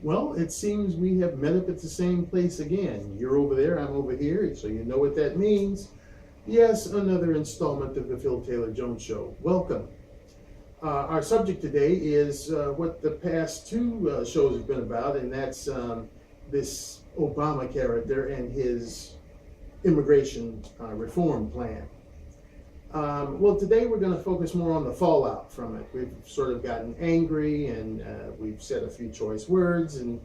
Well, it seems we have met up at the same place again. You're over there, I'm over here, so you know what that means. Yes, another installment of the Phil Taylor Jones Show. Welcome. Our subject today is what the past two shows have been about, and that's this Obama character and his immigration reform plan. Well, today we're going to focus more on the fallout from it. We've sort of gotten angry, and we've said a few choice words, and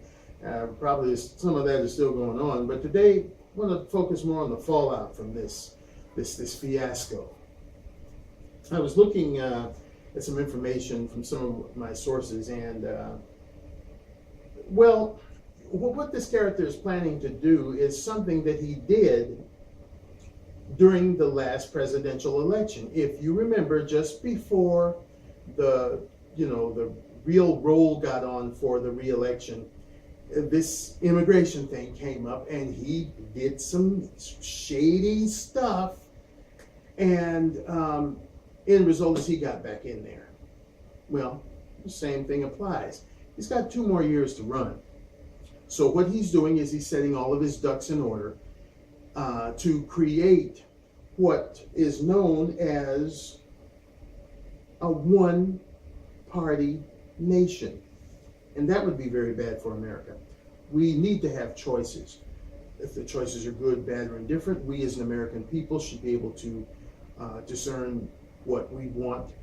probably some of that is still going on. But today, I want to focus more on the fallout from this fiasco. I was looking at some information from some of my sources, and well, what this character is planning to do is something that he did during the last presidential election. If you remember, just before the real roll got on for the re-election, this immigration thing came up, and he did some shady stuff, and end result is he got back in there. Well, the same thing applies. He's got 2 more years to run. So what he's doing is he's setting all of his ducks in order to create what is known as a one-party nation. And that would be very bad for America. We need to have choices. If the choices are good, bad, or indifferent, we as an American people should be able to discern what we want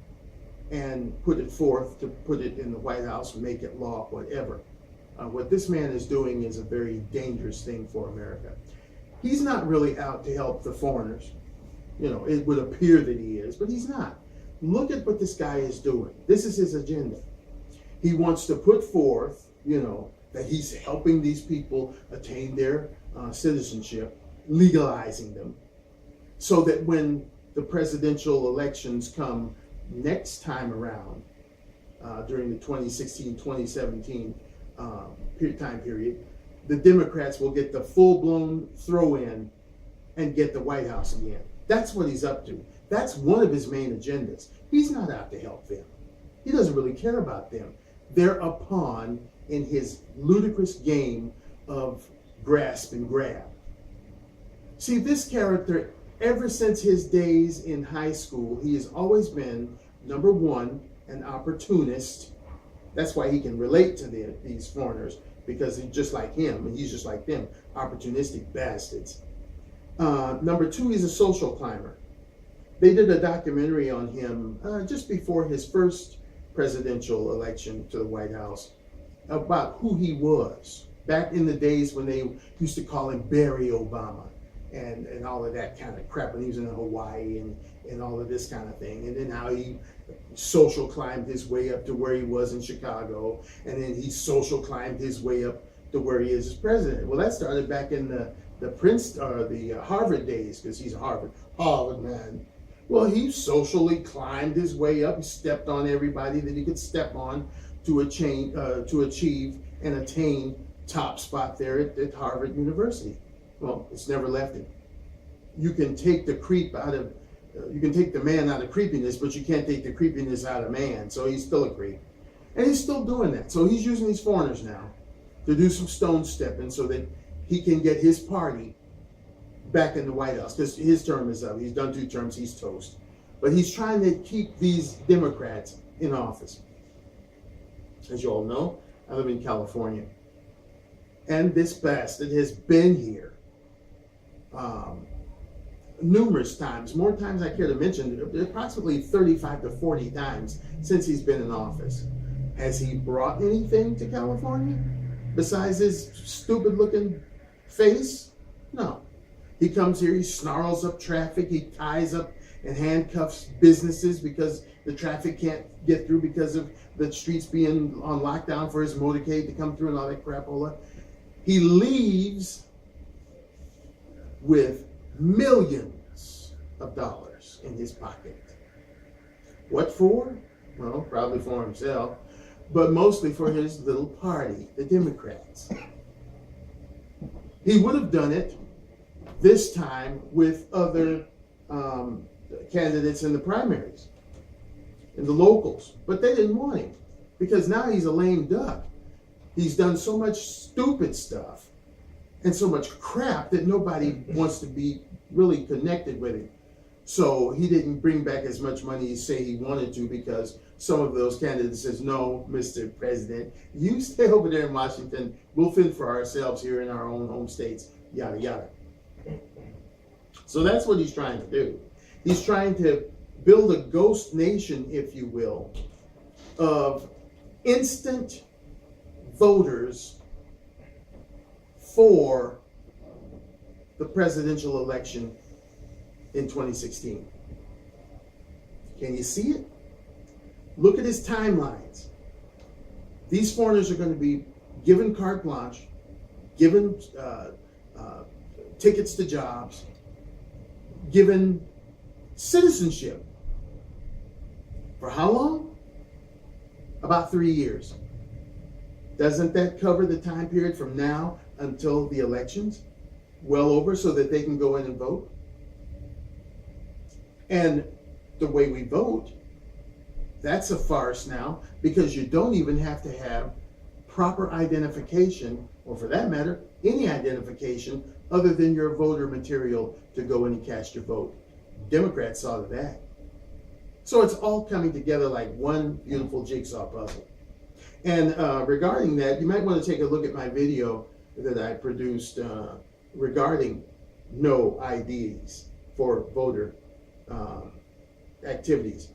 and put it forth, to put it in the White House, make it law, whatever. What this man is doing is a very dangerous thing for America. He's not really out to help the foreigners. You know, it would appear that he is, but he's not. Look at what this guy is doing. This is his agenda. He wants to put forth, that he's helping these people attain their citizenship, legalizing them, so that when the presidential elections come next time around, during the 2016-2017 time period, the Democrats will get the full-blown throw-in and get the White House again. That's what he's up to. That's one of his main agendas. He's not out to help them. He doesn't really care about them. They're a pawn in his ludicrous game of grasp and grab. See, this character, ever since his days in high school, he has always been, number one, an opportunist. That's why he can relate to these foreigners, because he's just like him, and he's just like them, opportunistic bastards. Number two, he's a social climber. They did a documentary on him just before his first presidential election to the White House about who he was back in the days when they used to call him Barry Obama and all of that kind of crap when he was in Hawaii and all of this kind of thing. And then how he social climbed his way up to where he was in Chicago, and then he social climbed his way up to where he is as president. Well, that started back in the Harvard days, because he's a Harvard man. Well, he socially climbed his way up. He stepped on everybody that he could step on to achieve and attain top spot there at Harvard University. Well, it's never left him. You can take the you can take the man out of creepiness, but you can't take the creepiness out of man. So he's still a creep. And he's still doing that. So he's using these foreigners now to do some stone stepping so that he can get his party back in the White House, because his term is up. He's done 2 terms, he's toast. But he's trying to keep these Democrats in office. As you all know, I live in California. And this bastard has been here numerous times, more times I care to mention, approximately 35 to 40 times since he's been in office. Has he brought anything to California besides his stupid looking face? No. He comes here, he snarls up traffic, he ties up and handcuffs businesses because the traffic can't get through because of the streets being on lockdown for his motorcade to come through and all that crapola. He leaves with millions of dollars in his pocket. What for? Well, probably for himself, but mostly for his little party, the Democrats. He would have done it this time with other candidates in the primaries, in the locals, but they didn't want him because now he's a lame duck. He's done so much stupid stuff and so much crap that nobody wants to be really connected with him. So he didn't bring back as much money as say he wanted to, because some of those candidates says, no, Mr. President, you stay over there in Washington. We'll fend for ourselves here in our own home states, yada, yada. So that's what he's trying to do. He's trying to build a ghost nation, if you will, of instant voters for the presidential election in 2016. Can you see it? Look at his timelines. These foreigners are going to be given carte blanche, given tickets to jobs, given citizenship. For how long? About 3 years. Doesn't that cover the time period from now until the elections? Well over, so that they can go in and vote. And the way we vote, that's a farce now, because you don't even have to have proper identification, or for that matter, any identification other than your voter material to go in and cast your vote. Democrats saw to that. So it's all coming together like one beautiful jigsaw puzzle. And regarding that, you might want to take a look at my video that I produced regarding no IDs for voter activities.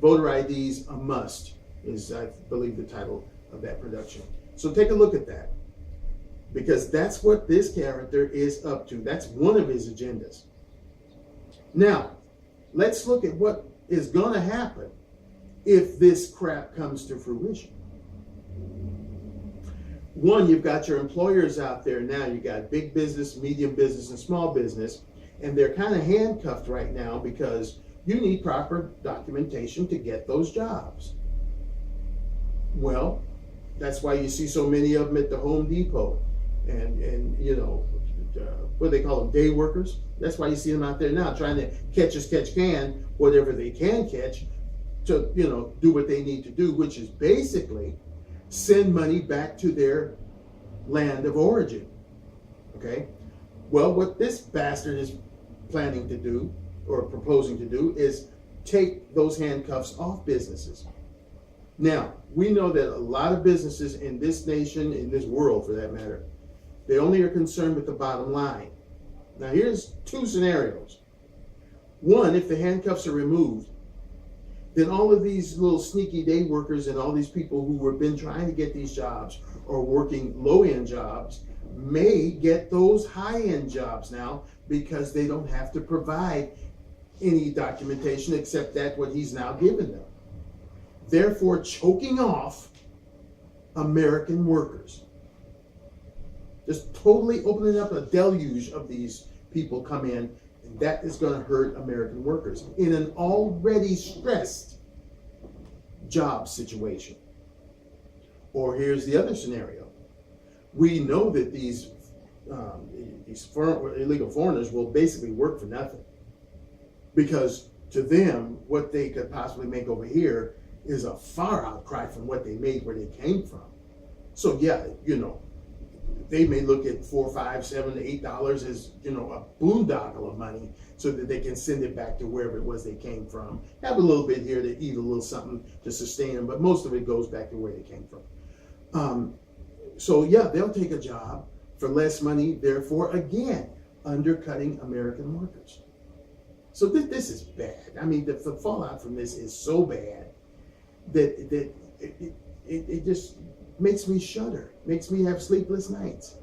Voter IDs a must is, I believe, the title of that production. So take a look at that, because that's what this character is up to. That's one of his agendas. Now, let's look at what is going to happen if this crap comes to fruition. One, you've got your employers out there now. You got big business, medium business, and small business, and they're kind of handcuffed right now because you need proper documentation to get those jobs. Well, that's why you see so many of them at the Home Depot and you know, what do they call them, day workers. That's why you see them out there now trying to catch as catch can, whatever they can catch, to, you know, do what they need to do, which is basically send money back to their land of origin. Okay? Well, what this bastard is planning to do, or proposing to do, is take those handcuffs off businesses. Now, we know that a lot of businesses in this nation, in this world for that matter, they only are concerned with the bottom line. Now, here's two scenarios. One, if the handcuffs are removed, then all of these little sneaky day workers and all these people who have been trying to get these jobs or working low-end jobs may get those high-end jobs now, because they don't have to provide any documentation except that what he's now given them. Therefore, choking off American workers. Just totally opening up a deluge of these people come in, and that is going to hurt American workers in an already stressed job situation. Or here's the other scenario. We know that these illegal foreigners will basically work for nothing, because to them, what they could possibly make over here is a far outcry from what they made where they came from. So yeah, you know, they may look at $4, $5, $7, $8 as, you know, a boondoggle of money, so that they can send it back to wherever it was they came from. Have a little bit here to eat a little something to sustain them, but most of it goes back to where they came from. So yeah, they'll take a job for less money, therefore again undercutting American workers. So this is bad. I mean, the fallout from this is so bad that it just makes me shudder, makes me have sleepless nights.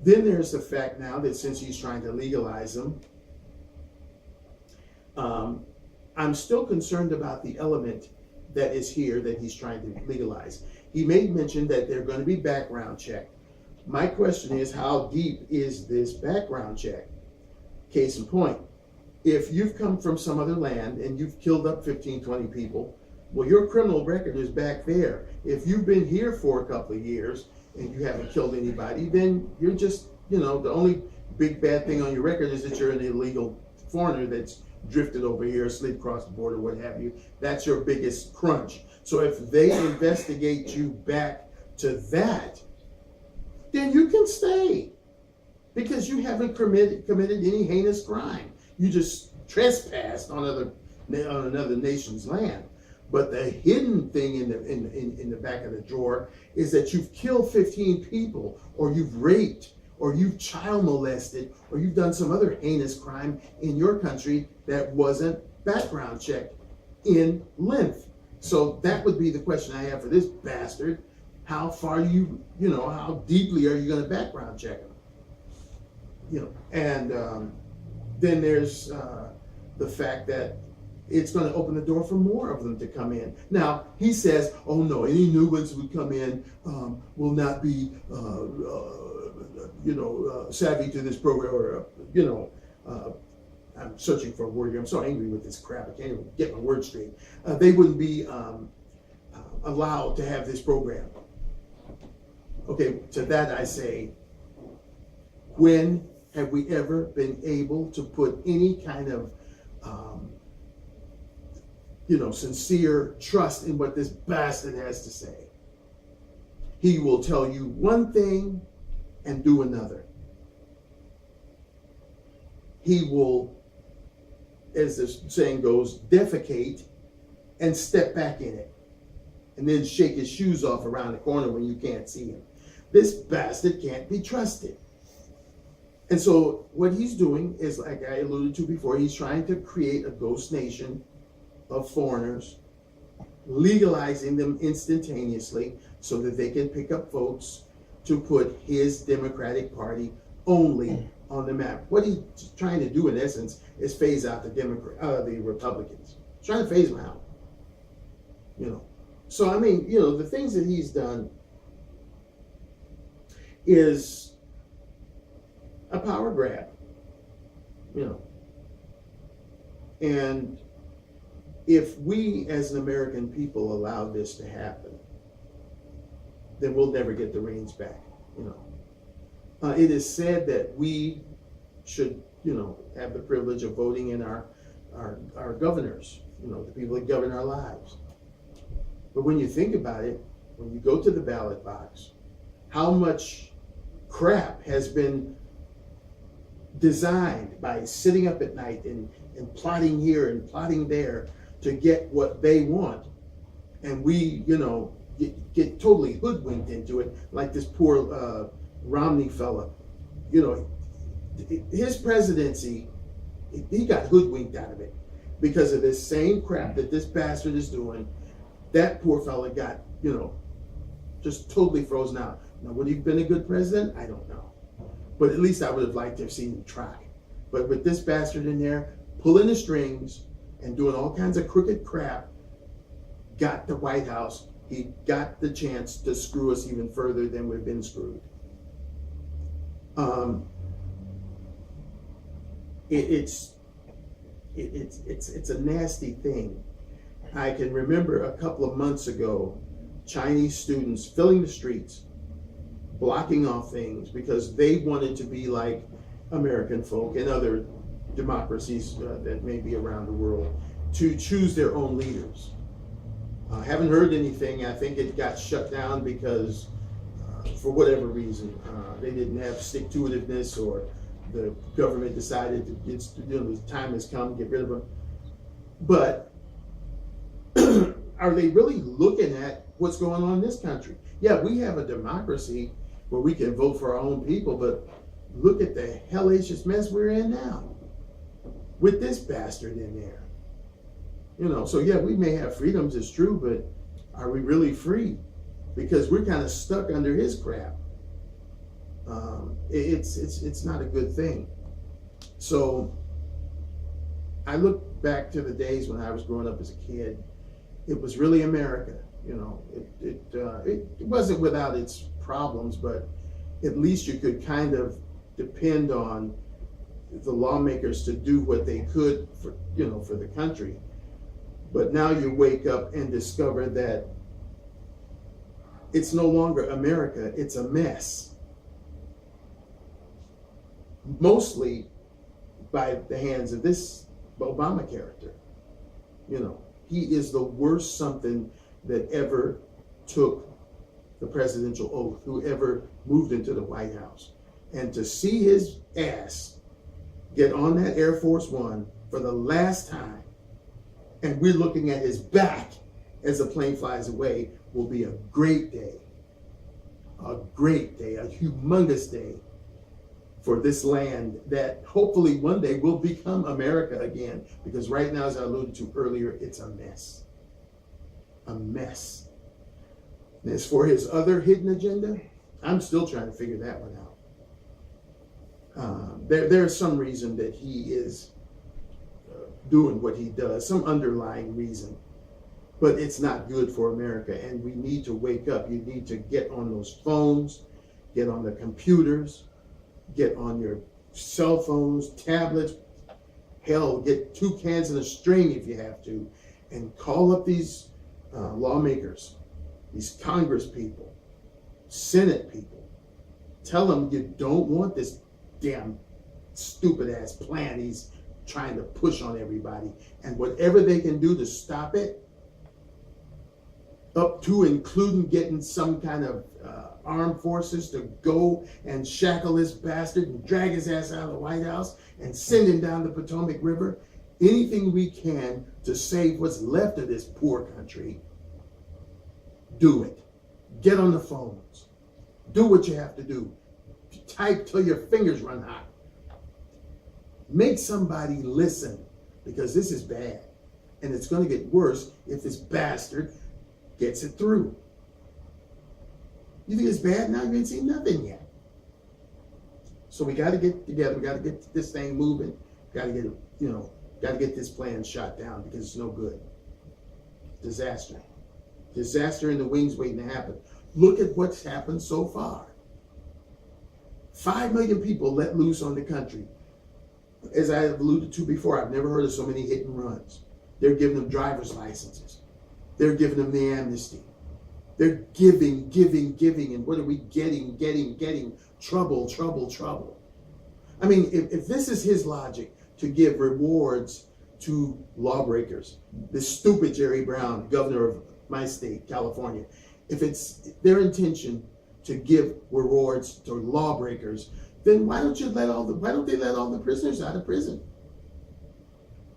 Then there's the fact now that since he's trying to legalize them, I'm still concerned about the element that is here that he's trying to legalize. He made mention that they're going to be background checked. My question is, how deep is this background check? Case in point, if you've come from some other land and you've killed up 15, 20 people, well, your criminal record is back there. If you've been here for a couple of years and you haven't killed anybody, then you're just, you know, the only big bad thing on your record is that you're an illegal foreigner that's drifted over here, slid across the border, what have you. That's your biggest crunch. So if they investigate you back to that, then you can stay because you haven't committed any heinous crime. You just trespassed on another nation's land. But the hidden thing in the back of the drawer is that you've killed 15 people, or you've raped, or you've child molested, or you've done some other heinous crime in your country that wasn't background checked in length. So that would be the question I have for this bastard. How far how deeply are you going to background check him? And then there's the fact that it's going to open the door for more of them to come in. Now, he says, oh no, any new ones who come in will not be, savvy to this program, or, I'm searching for a word here. I'm so angry with this crap. I can't even get my words straight. They wouldn't be allowed to have this program. Okay, to that I say, when have we ever been able to put any kind of sincere trust in what this bastard has to say? He will tell you one thing and do another. He will, as the saying goes, defecate and step back in it, and then shake his shoes off around the corner when you can't see him. This bastard can't be trusted. And so what he's doing is, like I alluded to before, he's trying to create a ghost nation of foreigners, legalizing them instantaneously so that they can pick up votes to put his Democratic Party only on the map. What he's trying to do, in essence, is phase out the Republicans. He's trying to phase them out. So I mean, the things that he's done is a power grab. And if we as an American people allow this to happen, then we'll never get the reins back. It is said that we should, have the privilege of voting in our governors, the people that govern our lives. But when you think about it, when you go to the ballot box, how much crap has been designed by sitting up at night and plotting here and plotting there to get what they want. And we, get totally hoodwinked into it, like this poor Romney fella. His presidency, he got hoodwinked out of it because of this same crap that this bastard is doing. That poor fella got, just totally frozen out. Now, would he have been a good president? I don't know. But at least I would have liked to have seen him try. But with this bastard in there, pulling the strings and doing all kinds of crooked crap, got the White House. He got the chance to screw us even further than we've been screwed. It's a nasty thing. I can remember a couple of months ago, Chinese students filling the streets, blocking off things because they wanted to be like American folk and other democracies that may be around the world, to choose their own leaders. I haven't heard anything. I think it got shut down because for whatever reason, they didn't have stick-to-itiveness, or the government decided the time has come to get rid of them. But are they really looking at what's going on in this country? Yeah, we have a democracy where we can vote for our own people, but look at the hellacious mess we're in now with this bastard in there. So yeah, we may have freedoms, it's true, but are we really free? Because we're kind of stuck under his crap. It's not a good thing. So I look back to the days when I was growing up as a kid. It was really America. It wasn't without its problems, but at least you could kind of depend on the lawmakers to do what they could for the country. But now you wake up and discover that it's no longer America, it's a mess. Mostly by the hands of this Obama character. He is the worst something that ever took the presidential oath, whoever moved into the White House. And to see his ass get on that Air Force One for the last time, and we're looking at his back as the plane flies away, will be a great day. A great day, a humongous day for this land that hopefully one day will become America again. Because right now, as I alluded to earlier, it's a mess. A mess. And as for his other hidden agenda, I'm still trying to figure that one out. There's some reason that he is doing what he does, some underlying reason. But it's not good for America, and we need to wake up. You need to get on those phones, get on the computers, get on your cell phones, tablets. Hell, get 2 cans and a string if you have to, and call up these lawmakers, these Congress people, Senate people. Tell them you don't want this damn stupid ass plan he's trying to push on everybody, and whatever they can do to stop it, up to including getting some kind of armed forces to go and shackle this bastard and drag his ass out of the White House and send him down the Potomac River. Anything we can to save what's left of this poor country, do it. Get on the phones. Do what you have to do. Type till your fingers run hot. Make somebody listen, because this is bad. And it's going to get worse if this bastard gets it through. You think it's bad now? You ain't seen nothing yet. So we got to get together. We got to get this thing moving. Got to get, got to get this plan shot down, because it's no good. Disaster. Disaster in the wings waiting to happen. Look at what's happened so far. 5 million people let loose on the country. As I have alluded to before, I've never heard of so many hit and runs. They're giving them driver's licenses. They're giving them the amnesty. They're giving. And what are we getting? Trouble. I mean, if this is his logic to give rewards to lawbreakers, this stupid Jerry Brown, governor of my state, California, if it's their intention to give rewards to lawbreakers, then why don't they let all the prisoners out of prison?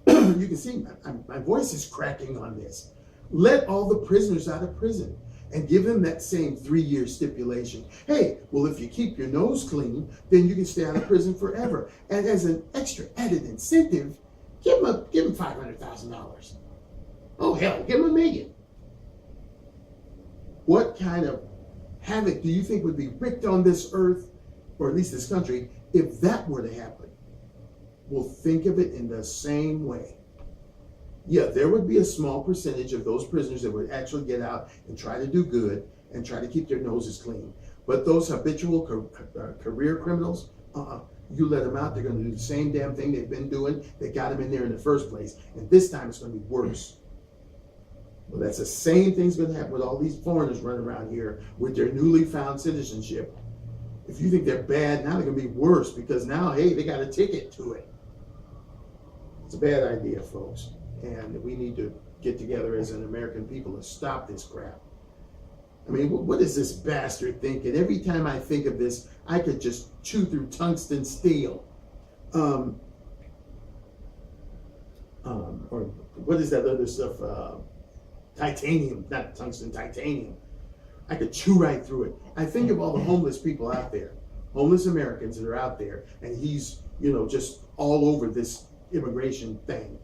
You can see my voice is cracking on this. Let all the prisoners out of prison and give them that same 3-year stipulation. Hey, well, if you keep your nose clean, then you can stay out of prison forever. And as an extra added incentive, give them $500,000. Oh hell, give them $1 million. What kind of havoc do you think would be wreaked on this earth, or at least this country, if that were to happen? Well, think of it in the same way. Yeah, there would be a small percentage of those prisoners that would actually get out and try to do good and try to keep their noses clean. But those habitual career criminals, you let them out, they're going to do the same damn thing they've been doing that got them in there in the first place. And this time it's going to be worse. Well, that's the same thing's going to happen with all these foreigners running around here with their newly found citizenship. If you think they're bad, now they're going to be worse, because now, hey, they got a ticket to it. It's a bad idea, folks. And we need to get together as an American people to stop this crap. I mean, what is this bastard thinking? Every time I think of this, I could just chew through tungsten steel. Or what is that other stuff? Titanium, not tungsten, titanium. I could chew right through it. I think of all the homeless people out there, homeless Americans that are out there, and he's, just all over this immigration thing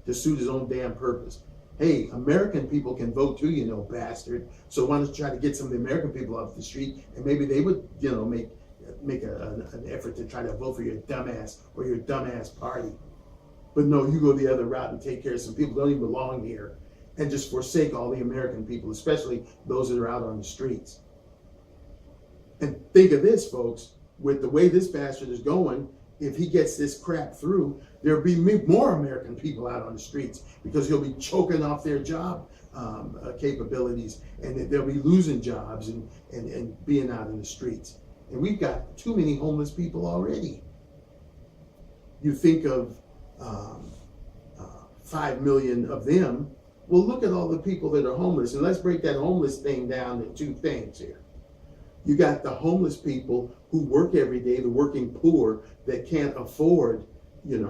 to suit his own damn purpose. Hey, American people can vote too, bastard. So why don't you try to get some of the American people off the street, and maybe they would, make an effort to try to vote for your dumbass or your dumbass party. But no, you go the other route and take care of some people who don't even belong here, and just forsake all the American people, especially those that are out on the streets. And think of this, folks, with the way this bastard is going, if he gets this crap through, there'll be more American people out on the streets, because he'll be choking off their job capabilities, and they'll be losing jobs and being out in the streets. And we've got too many homeless people already. You think of 5 million of them, Well, look at all the people that are homeless, and let's break that homeless thing down into two things here. You got the homeless people who work every day, the working poor that can't afford,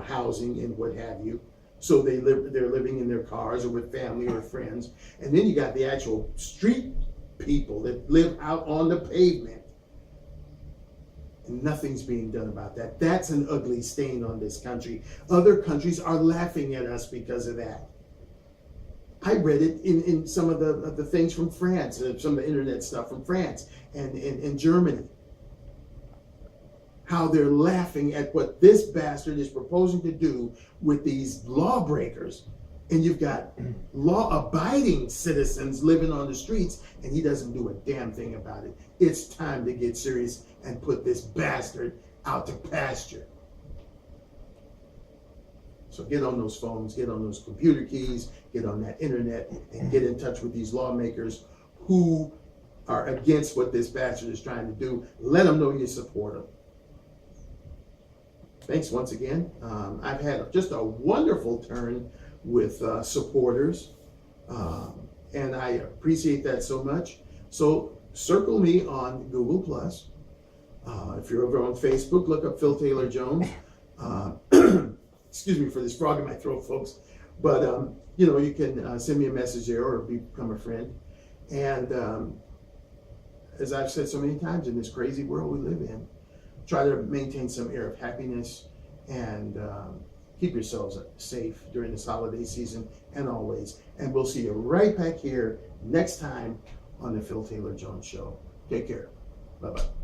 housing and what have you. So they're living in their cars or with family or friends. And then you got the actual street people that live out on the pavement. And nothing's being done about that. That's an ugly stain on this country. Other countries are laughing at us because of that. I read it in some of the things from France, some of the internet stuff from France and Germany. How they're laughing at what this bastard is proposing to do with these lawbreakers. And you've got law-abiding citizens living on the streets, and he doesn't do a damn thing about it. It's time to get serious and put this bastard out to pasture. So get on those phones, get on those computer keys, get on that internet, and get in touch with these lawmakers who are against what this bastard is trying to do. Let them know you support them. Thanks once again. I've had just a wonderful turn with supporters, and I appreciate that so much. So circle me on Google+. If you're over on Facebook, look up Phil Taylor Jones. Excuse me for this frog in my throat, folks. But, you can send me a message there or become a friend. And as I've said so many times, in this crazy world we live in, try to maintain some air of happiness and keep yourselves safe during this holiday season and always. And we'll see you right back here next time on the Phil Taylor Jones Show. Take care. Bye-bye.